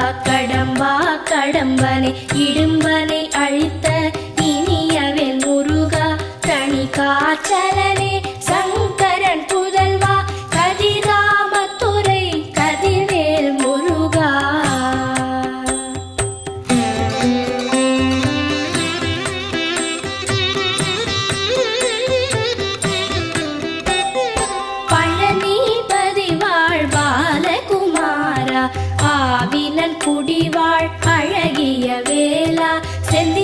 கடம்பா கடம்பனை இடும்பனை அழித்த இனியவன் முருகா தனி காச்சலனே சங்கரன் புதல்வா கதிராமத்துறை கதிர்வேல் முருகா. பழனிபதி வாழ் பாலகுமாரா ஆவினன் குடிவாழ் அழகிய வேலா செந்தி